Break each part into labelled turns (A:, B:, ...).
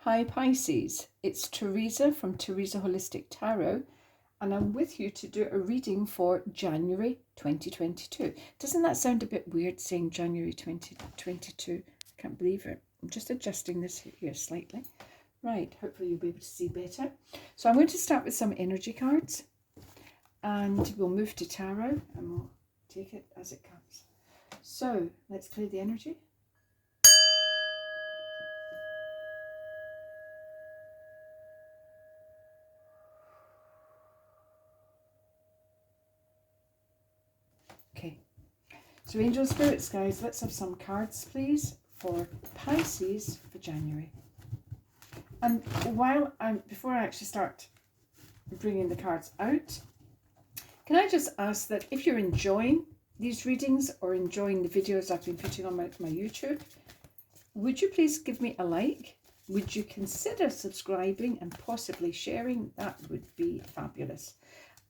A: Hi Pisces, it's Theresa from Theresa Holistic Tarot, and I'm with you to do a reading for January 2022. Doesn't that sound a bit weird saying January 2022? I can't believe it. I'm just adjusting this here slightly. Right, hopefully you'll be able to see better. So I'm going to start with some energy cards and we'll move to tarot and we'll take it as it comes. So let's clear the energy. Okay, so angel spirits, guys, let's have some cards, please, for Pisces for January. And before I actually start bringing the cards out, can I just ask that if you're enjoying these readings or enjoying the videos I've been putting on my YouTube, would you please give me a like? Would you consider subscribing and possibly sharing? That would be fabulous.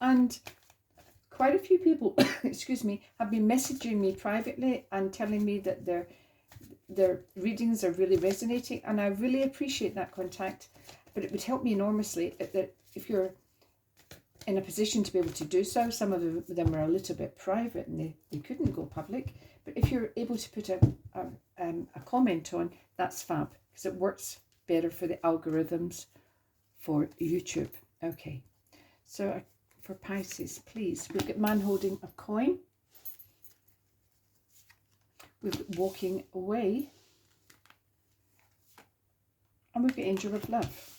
A: And quite a few people, excuse me, have been messaging me privately and telling me that their readings are really resonating, and I really appreciate that contact. But it would help me enormously if you're in a position to be able to do so. Some of them are a little bit private and they couldn't go public. But if you're able to put a comment on, that's fab, because it works better for the algorithms for YouTube. Okay, so for Pisces, please, we've got man holding a coin. We've got walking away. And we've got angel of love.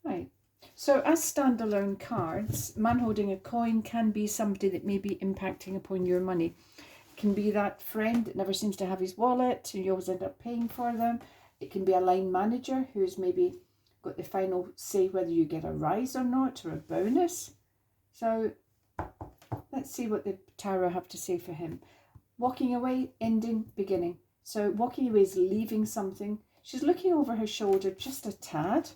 A: Right. So as standalone cards, man holding a coin can be somebody that may be impacting upon your money. It can be that friend that never seems to have his wallet and you always end up paying for them. It can be a line manager who's maybe got the final say whether you get a rise or not, or a bonus. So let's see what the tarot have to say for him. Walking away, ending, beginning. So walking away is leaving something. She's looking over her shoulder just a tad,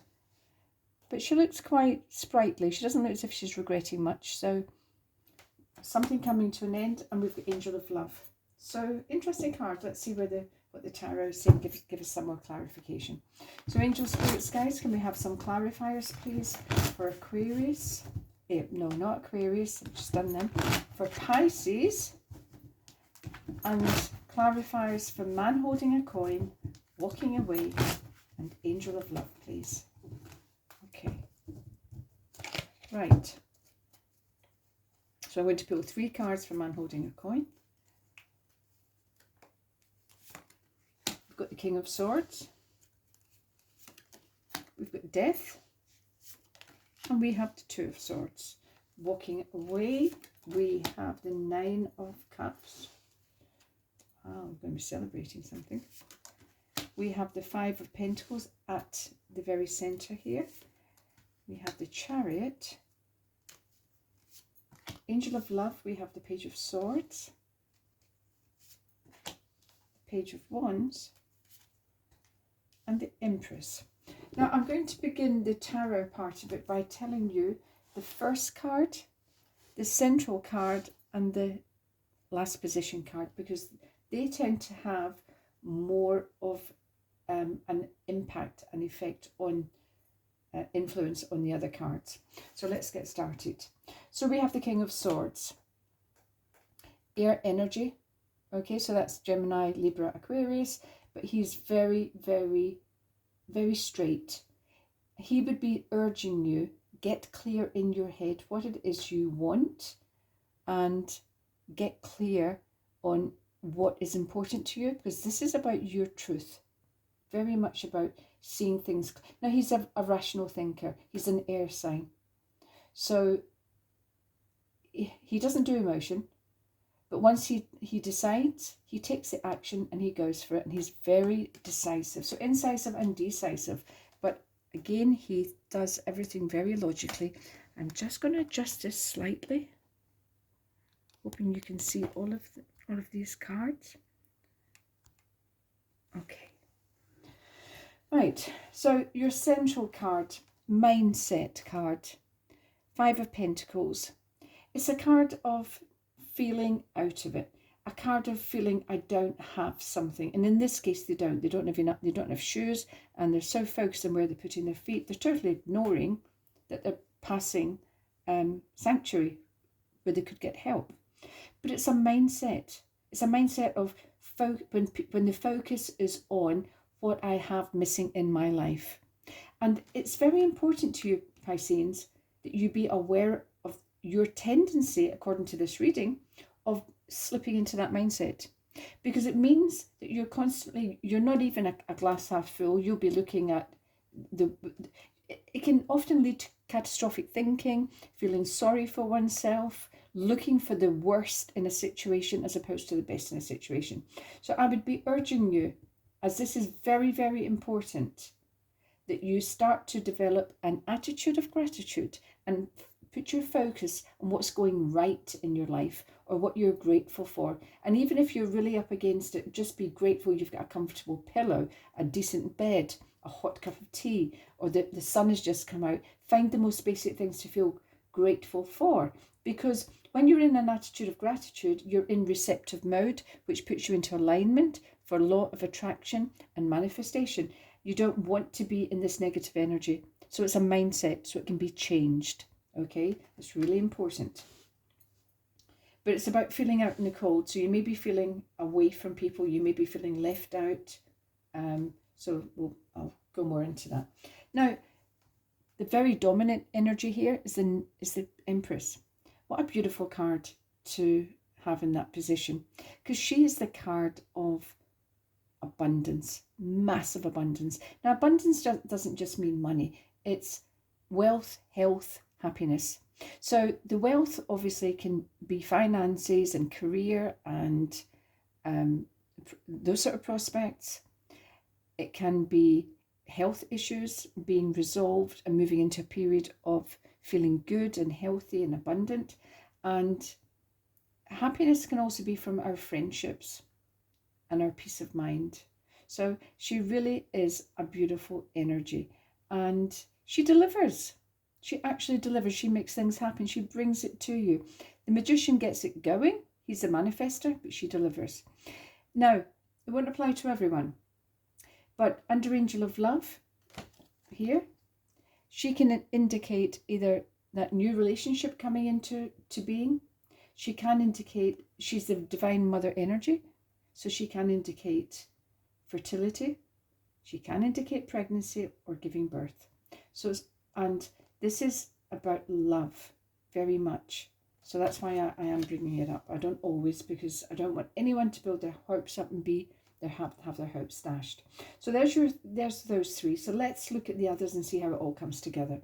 A: but she looks quite sprightly. She doesn't look as if she's regretting much. So something coming to an end, and we've got angel of love. So interesting card. Let's see what the tarot is saying. Give us some more clarification. So angel spirits, guys, can we have some clarifiers, please, for Aquarius? No, not Aquarius. I've just done them. For Pisces. And clarifiers for man holding a coin, walking away, and angel of love, please. Okay. Right. So I'm going to pull 3 cards for man holding a coin. We've got the King of Swords. We've got Death. And we have the 2 of Swords. Walking away, we have the 9 of Cups. Oh, I'm going to be celebrating something. We have the 5 of Pentacles at the very centre here. We have the Chariot. Angel of Love, we have the Page of Swords. The Page of Wands. And the Empress. Now, I'm going to begin the tarot part of it by telling you the first card, the central card, and the last position card, because they tend to have more of an impact, an effect on influence on the other cards. So let's get started. So we have the King of Swords, air energy. Okay, so that's Gemini, Libra, Aquarius, but he's very, very, very straight. He would be urging you, get clear in your head what it is you want and get clear on what is important to you, because this is about your truth, very much about seeing things. Now, he's a rational thinker. He's an air sign, so he doesn't do emotion, but once he decides, he takes the action and he goes for it, and he's very decisive. So incisive and decisive, but again, he does everything very logically. I'm just going to adjust this slightly, hoping you can see all of these cards. Okay. Right, so your central card, mindset card, 5 of Pentacles. It's a card of feeling out of it, a card of feeling I don't have something. And in this case, they don't. They don't have enough, they don't have shoes, and they're so focused on where they're putting their feet, they're totally ignoring that they're passing sanctuary where they could get help. But it's a mindset. It's a mindset of when the focus is on what I have missing in my life. And it's very important to you, Pisceans, that you be aware of your tendency, according to this reading, of slipping into that mindset. Because it means that you're not even a glass half full. You'll be looking at it can often lead to catastrophic thinking, feeling sorry for oneself, looking for the worst in a situation as opposed to the best in a situation. So I would be urging you, as this is very, very important, that you start to develop an attitude of gratitude and put your focus on what's going right in your life or what you're grateful for. And even if you're really up against it, just be grateful you've got a comfortable pillow, a decent bed, a hot cup of tea, or that the sun has just come out. Find the most basic things to feel grateful for. Because when you're in an attitude of gratitude, you're in receptive mode, which puts you into alignment for law of attraction and manifestation. You don't want to be in this negative energy. So it's a mindset, so it can be changed. Okay, it's really important. But it's about feeling out in the cold. So you may be feeling away from people. You may be feeling left out. I'll go more into that. Now, the very dominant energy here is the Empress. What a beautiful card to have in that position, because she is the card of abundance, massive abundance. Now, abundance doesn't just mean money. It's wealth, health, happiness. So the wealth obviously can be finances and career and those sort of prospects. It can be health issues being resolved and moving into a period of feeling good and healthy and abundant. And happiness can also be from our friendships and our peace of mind. So she really is a beautiful energy, and she delivers. She actually delivers. She makes things happen. She brings it to you. The magician gets it going. He's the manifester, but she delivers. Now, it won't apply to everyone, but under Angel of Love here, she can indicate either that new relationship coming into being. She can indicate she's the divine mother energy. So she can indicate fertility. She can indicate pregnancy or giving birth. And this is about love very much. So that's why I am bringing it up. I don't always, because I don't want anyone to build their hopes up and have their hopes dashed. So there's those three. So let's look at the others and see how it all comes together.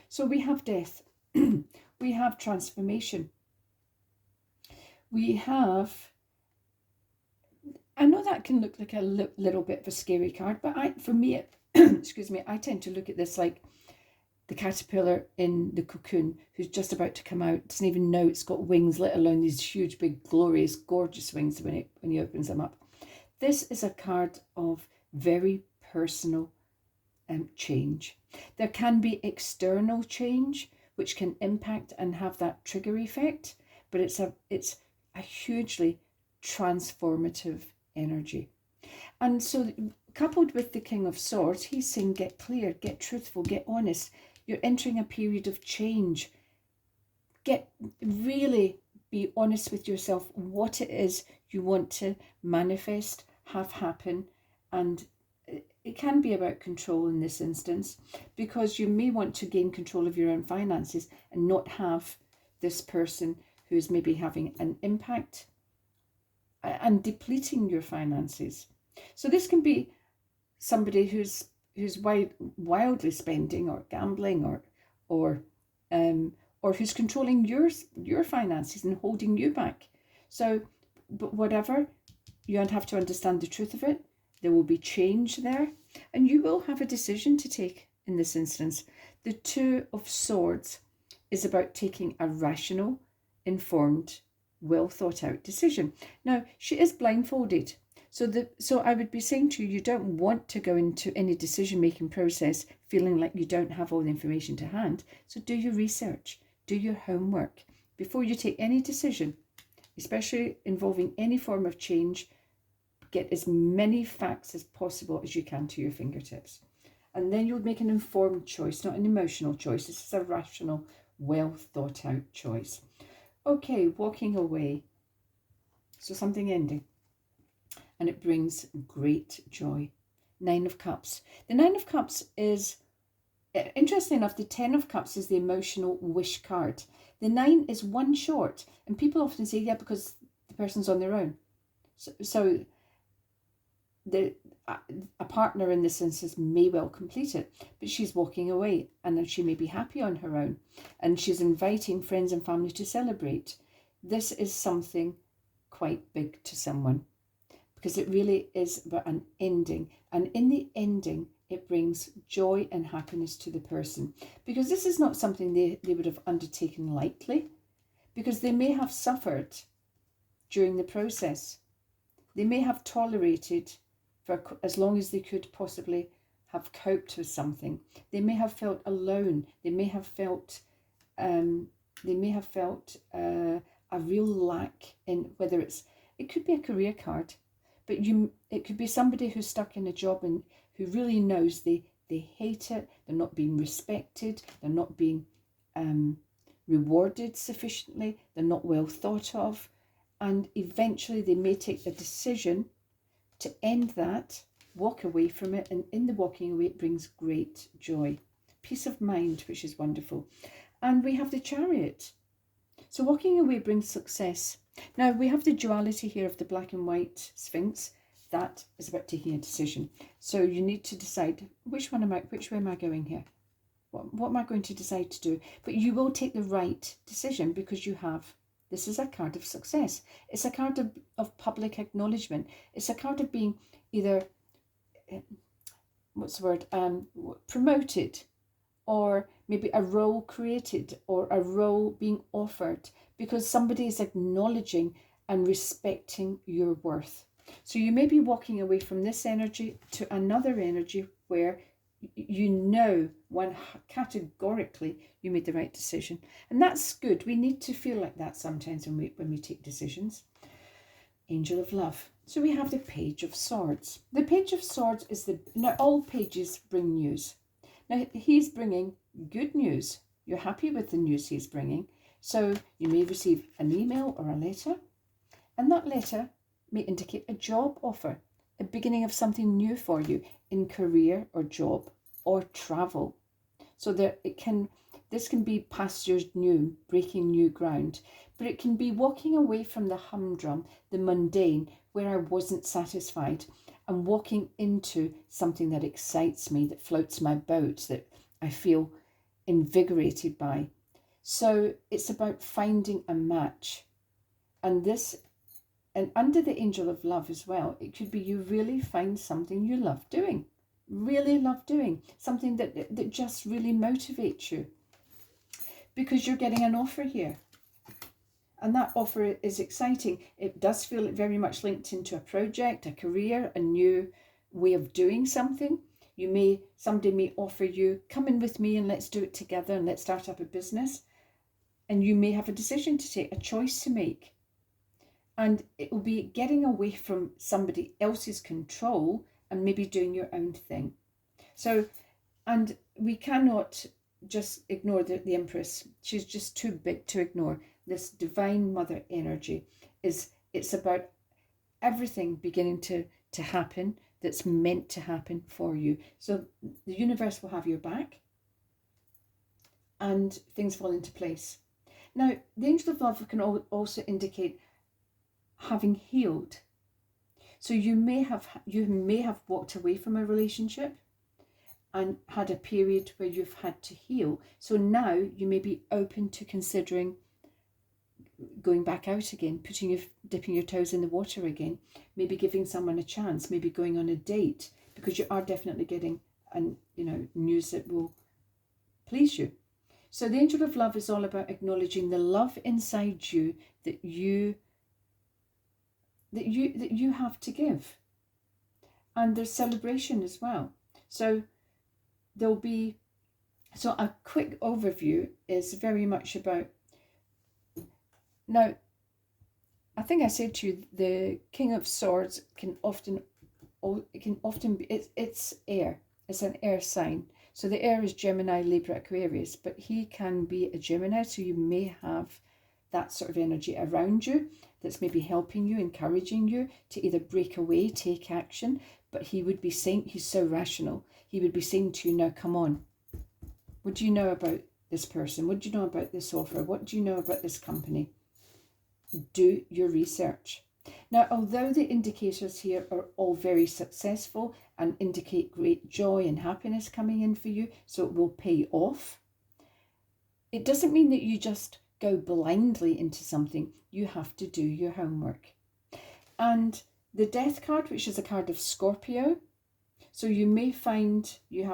A: So we have death. We have transformation. We have, I know that can look like a little bit of a scary card, but for me, excuse me, I tend to look at this like the caterpillar in the cocoon who's just about to come out, doesn't even know it's got wings, let alone these huge, big, glorious, gorgeous wings when he opens them up. This is a card of very personal change. There can be external change, which can impact and have that trigger effect, but it's a hugely transformative energy. And so coupled with the King of Swords, he's saying get clear, get truthful, get honest. You're entering a period of change. Really be honest with yourself what it is you want to manifest, have happen. And it can be about control in this instance, because you may want to gain control of your own finances and not have this person who's maybe having an impact and depleting your finances. So this can be somebody who's wildly spending or gambling or who's controlling your finances and holding you back. So, but whatever, you have to understand the truth of it. There will be change there, and you will have a decision to take in this instance. The Two of Swords is about taking a rational, informed, well thought out decision. Now, she is blindfolded. So I would be saying to you, you don't want to go into any decision-making process feeling like you don't have all the information to hand. So do your research, do your homework. Before you take any decision, especially involving any form of change, get as many facts as possible as you can to your fingertips. And then you'll make an informed choice, not an emotional choice. This is a rational, well thought out choice. Okay, walking away. So something ending. And it brings great joy. 9 of Cups. The 9 of Cups is, interestingly enough, the 10 of Cups is the emotional wish card. The 9 is one short. And people often say, yeah, because the person's on their own. So a partner in this instance may well complete it, but she's walking away and she may be happy on her own. And she's inviting friends and family to celebrate. This is something quite big to someone, because it really is about an ending. And in the ending, it brings joy and happiness to the person, because this is not something they would have undertaken lightly, because they may have suffered during the process. They may have tolerated for as long as they could possibly have coped with something. They may have felt alone. They may have felt a real lack in, whether it could be a career card, but it could be somebody who's stuck in a job and who really knows they hate it. They're not being respected. They're not being rewarded sufficiently. They're not well thought of. And eventually they may take the decision to end that, walk away from it. And in the walking away, it brings great joy. Peace of mind, which is wonderful. And we have the Chariot. So walking away brings success. Now we have the duality here of the black and white Sphinx. That is about taking a decision. So you need to decide which way am I going here? What am I going to decide to do? But you will take the right decision, because this is a card of success. It's a card of public acknowledgement. It's a card of being either, promoted, or maybe a role created, or a role being offered, because somebody is acknowledging and respecting your worth. So you may be walking away from this energy to another energy where you know categorically you made the right decision. And that's good. We need to feel like that sometimes when we take decisions. Angel of Love. So we have the Page of Swords. The Page of Swords is now all pages bring news. Now he's bringing good news. You're happy with the news he's bringing. So you may receive an email or a letter, and that letter may indicate a job offer, a beginning of something new for you in career or job or travel. So this can be pastures new, breaking new ground, but it can be walking away from the humdrum, the mundane, where I wasn't satisfied, and walking into something that excites me, that floats my boat, that I feel invigorated by. So it's about finding a match. And under the Angel of Love as well, it could be you really find something you love doing, something that just really motivates you, because you're getting an offer here. And that offer is exciting. It does feel very much linked into a project, a career, a new way of doing something. Somebody may offer you, come in with me and let's do it together and let's start up a business. And you may have a decision to take, a choice to make. And it will be getting away from somebody else's control and maybe doing your own thing. So, and we cannot just ignore the Empress. She's just too big to ignore. This divine mother energy it's about everything beginning to happen that's meant to happen for you. So the universe will have your back and things fall into place. Now, the Angel of Love can also indicate having healed. So you may have walked away from a relationship and had a period where you've had to heal. So now you may be open to considering going back out again, dipping your toes in the water again, maybe giving someone a chance, maybe going on a date, because you are definitely getting news that will please you. So the Angel of Love is all about acknowledging the love inside you that you have to give. And there's celebration as well. So a quick overview is very much about, now I think I said to you, the King of Swords can often be, it's air. It's an air sign. So the air is Gemini, Libra, Aquarius, but he can be a Gemini. So you may have that sort of energy around you that's maybe helping you, encouraging you to either break away, take action. But he would be saying, he's so rational, he would be saying to you, now come on. What do you know about this person? What do you know about this offer? What do you know about this company? Do your research. Now, although the indicators here are all very successful and indicate great joy and happiness coming in for you, so it will pay off, it doesn't mean that you just go blindly into something. You have to do your homework. And the Death card, which is a card of Scorpio, so you may find you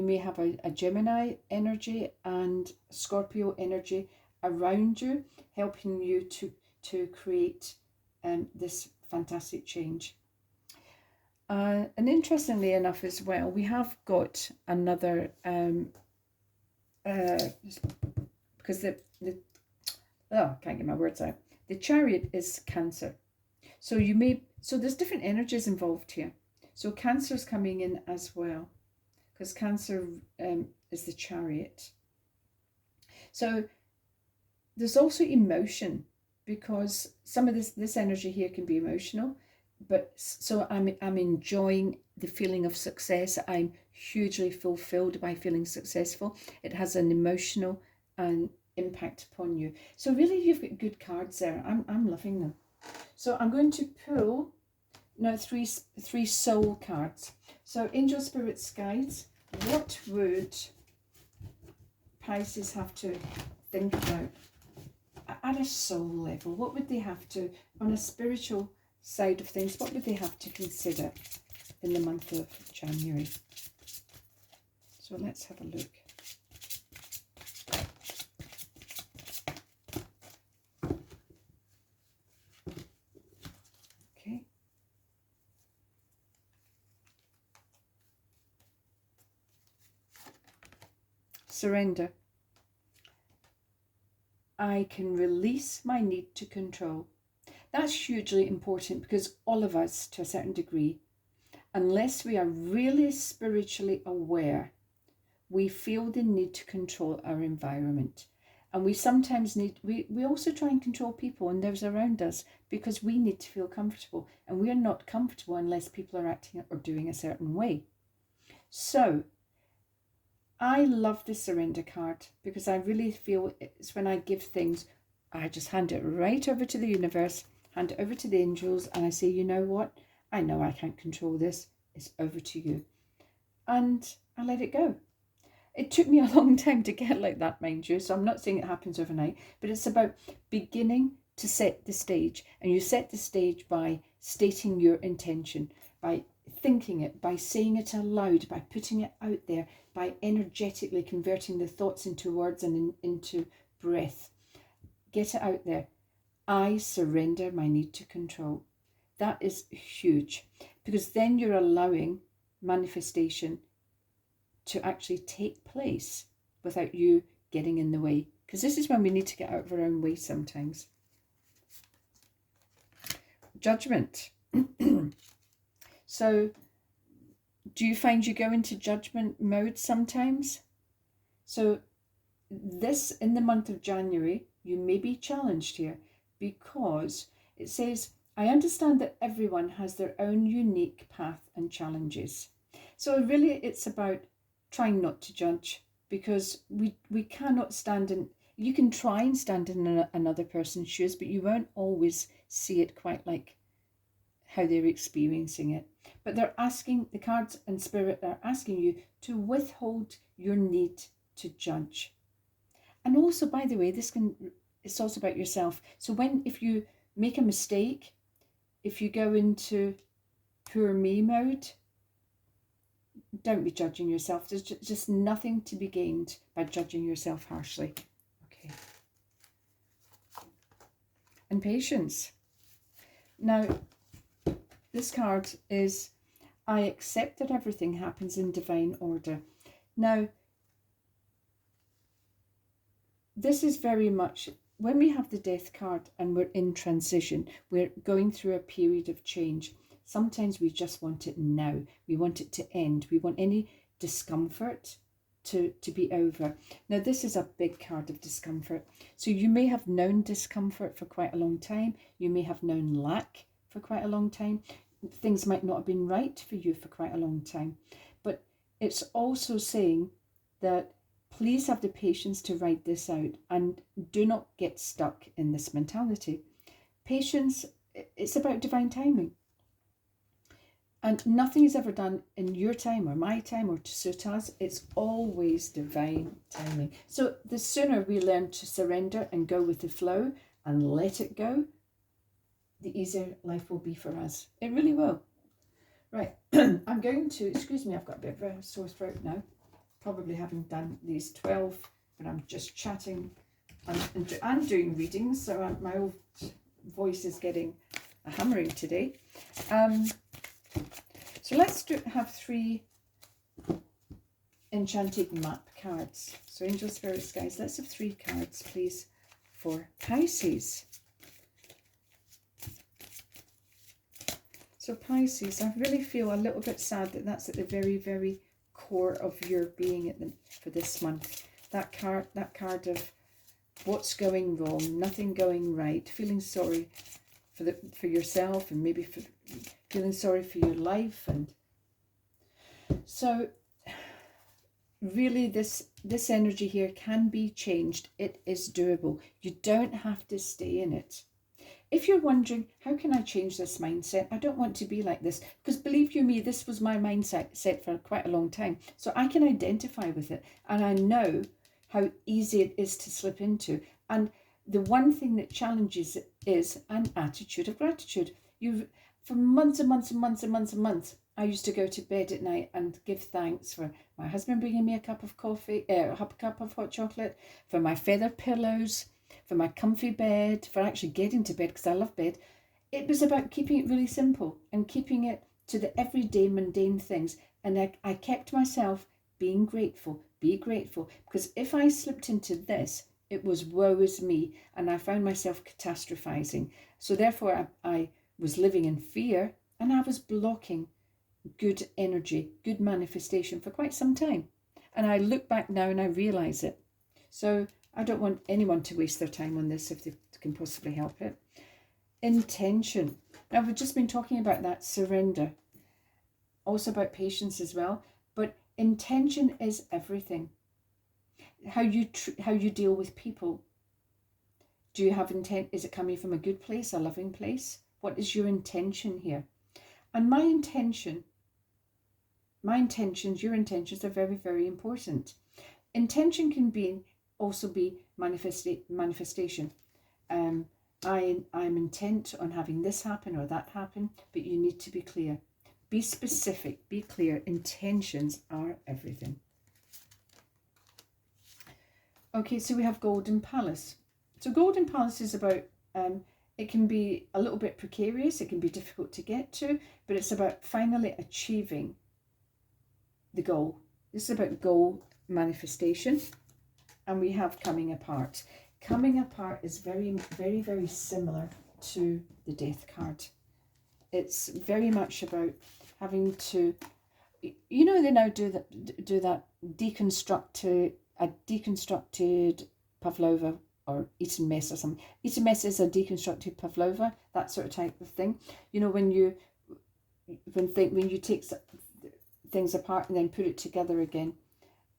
A: may have a Gemini energy and Scorpio energy around you, helping you to create this fantastic change. And interestingly enough as well, we have got another because I can't get my words out. The Chariot is Cancer. So there's different energies involved here. So Cancer's coming in as well, because Cancer is the Chariot. So there's also emotion, because some of this energy here can be emotional, but so I'm enjoying the feeling of success. I'm hugely fulfilled by feeling successful. It has an emotional impact upon you. So really, you've got good cards there. I'm loving them. So I'm going to pull now three soul cards. So Angel, Spirits, Guides. What would Pisces have to think about at a soul level? What would they have to, on a spiritual side of things, what would they have to consider in the month of January? So let's have a look. Okay. Surrender. I can release my need to control. That's hugely important, because all of us, to a certain degree, unless we are really spiritually aware, we feel the need to control our environment. And we sometimes we also try and control people and those around us, because we need to feel comfortable. And we are not comfortable unless people are acting or doing a certain way. So I love the surrender card, because I really feel it's when I give things, I just hand it right over to the universe, hand it over to the angels, and I say, you know what? I know I can't control this. It's over to you. And I let it go. It took me a long time to get like that, mind you, so I'm not saying it happens overnight, but it's about beginning to set the stage. And you set the stage by stating your intention, by thinking it, by saying it aloud, by putting it out there, by energetically converting the thoughts into words and into breath. Get it out there. I surrender my need to control. That is huge, because then you're allowing manifestation to actually take place without you getting in the way. Because this is when we need to get out of our own way sometimes. Judgment. So, do you find you go into judgment mode sometimes? So, in the month of January, you may be challenged here, because it says, I understand that everyone has their own unique path and challenges. So really, it's about trying not to judge, because we cannot stand in, you can try and stand in another person's shoes, but you won't always see it quite like how they're experiencing it. But they're asking, the cards and spirit are asking you to withhold your need to judge. And also, by the way, it's also about yourself. So if you make a mistake, if you go into poor me mode, don't be judging yourself. There's just nothing to be gained by judging yourself harshly. Okay. And patience. Now, this card is, I accept that everything happens in divine order. Now, this is very much when we have the Death card and we're in transition, we're going through a period of change. Sometimes we just want it now. We want it to end. We want any discomfort to be over. Now, this is a big card of discomfort. So you may have known discomfort for quite a long time. You may have known lack for quite a long time. Things might not have been right for you for quite a long time. But it's also saying that please have the patience to write this out and do not get stuck in this mentality. Patience, it's about divine timing. And nothing is ever done in your time or my time or to suit us. It's always divine timing. So the sooner we learn to surrender and go with the flow and let it go, the easier life will be for us. It really will. Right, I'm going to, excuse me, I've got a bit of a sore throat now. Probably having done these 12, but I'm just chatting and doing readings. So my old voice is getting a hammering today. So let's have 3 enchanted map cards. So angel, spirits, guys, let's have 3 cards, please, for Pisces. So Pisces, I really feel a little bit sad that that's at the very, very core of your being for this month. That card of what's going wrong, nothing going right, feeling sorry for yourself, and maybe feeling sorry for your life. And so really this energy here can be changed. It is doable. You don't have to stay in it. If you're wondering, how can I change this mindset? I don't want to be like this. Because believe you me, this was my mindset for quite a long time. So I can identify with it. And I know how easy it is to slip into. And the one thing that challenges it is an attitude of gratitude. For months and months and months and months and months, I used to go to bed at night and give thanks for my husband bringing me a cup of coffee, a cup of hot chocolate, for my feather pillows, for my comfy bed, for actually getting to bed because I love bed. It was about keeping it really simple and keeping it to the everyday mundane things. And I kept myself being grateful, be grateful. Because if I slipped into this, it was woe is me. And I found myself catastrophizing. So therefore I was living in fear and I was blocking good energy, good manifestation for quite some time. And I look back now and I realize it. So I don't want anyone to waste their time on this if they can possibly help it. Intention. Now, we've just been talking about that surrender. Also about patience as well. But intention is everything. How you deal with people. Do you have intent? Is it coming from a good place, a loving place? What is your intention here? And your intentions are very, very important. Intention can also be manifestation. I'm intent on having this happen or that happen, but you need to be clear. Be specific, be clear. Intentions are everything. Okay, so we have Golden Palace. So Golden Palace is about, it can be a little bit precarious, it can be difficult to get to, but it's about finally achieving the goal. This is about goal manifestation. And we have coming apart. Coming apart is very, very, very similar to the Death card. It's very much about having to, you know, they now do that deconstructed pavlova or eaten mess or something. Eaten mess is a deconstructed pavlova, that sort of type of thing. You know, when you take things apart and then put it together again.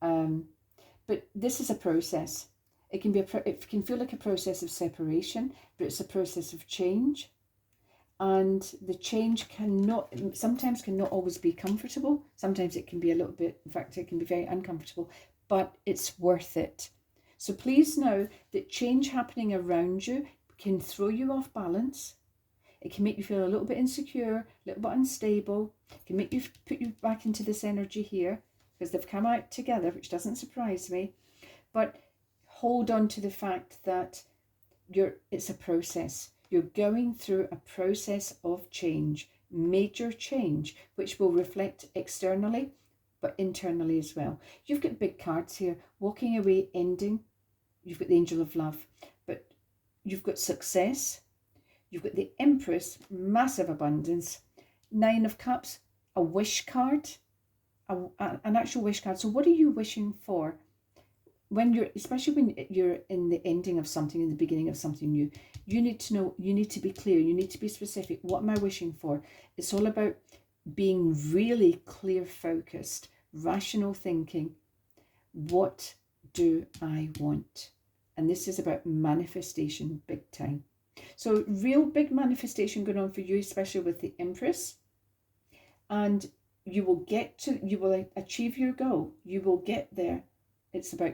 A: But this is a process. It can feel like a process of separation, but it's a process of change. And the change sometimes cannot always be comfortable. Sometimes it can be a little bit, in fact, it can be very uncomfortable, but it's worth it. So please know that change happening around you can throw you off balance. It can make you feel a little bit insecure, a little bit unstable. It can make you put you back into this energy here, because they've come out together, which doesn't surprise me. But hold on to the fact that it's a process. You're going through a process of change, major change, which will reflect externally, but internally as well. You've got big cards here, walking away, ending. You've got the Angel of Love. But you've got success, you've got the Empress, massive abundance, 9 of Cups, a wish card, an actual wish card. So what are you wishing for? When you're, especially when you're in the ending of something, in the beginning of something new, you need to know, you need to be clear, you need to be specific. What am I wishing for? It's all about being really clear focused, rational thinking. What do I want? And this is about manifestation big time. So real big manifestation going on for you, especially with the Empress. And you will achieve your goal. You will get there. It's about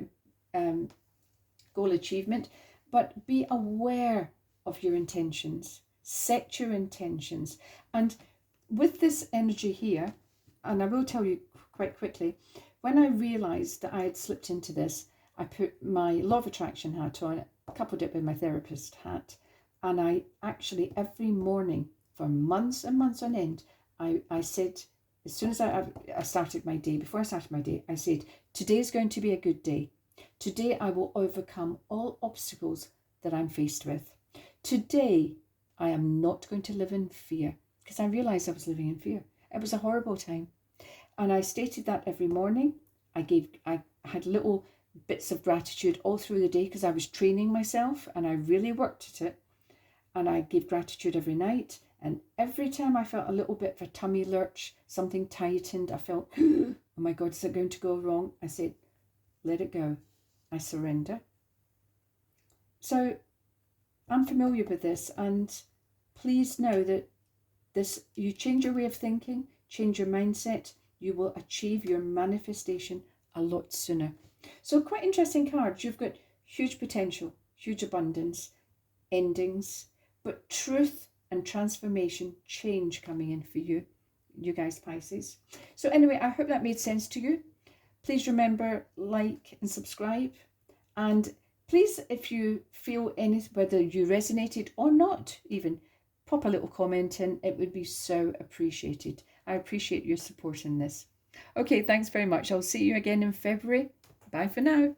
A: goal achievement, but be aware of your intentions. Set your intentions. And with this energy here, and I will tell you quite quickly, when I realized that I had slipped into this, I put my law of attraction hat on, coupled it with my therapist hat, and I actually every morning for months and months on end, I said, as soon as I started my day, before I started my day, I said, today is going to be a good day. Today I will overcome all obstacles that I'm faced with. Today I am not going to live in fear, because I realized I was living in fear. It was a horrible time. And I stated that every morning. I had little bits of gratitude all through the day because I was training myself and I really worked at it. And I gave gratitude every night. And every time I felt a little bit of a tummy lurch, something tightened, I felt, oh my God, is it going to go wrong? I said, let it go. I surrender. So I'm familiar with this, and please know that you change your way of thinking, change your mindset, you will achieve your manifestation a lot sooner. So quite interesting cards. You've got huge potential, huge abundance, endings, but truth and transformation, change coming in for you guys, Pisces. So anyway, I hope that made sense to you. Please remember, like and subscribe. And please, if you feel whether you resonated or not even, pop a little comment in. It would be so appreciated. I appreciate your support in this. Okay, thanks very much. I'll see you again in February. Bye for now.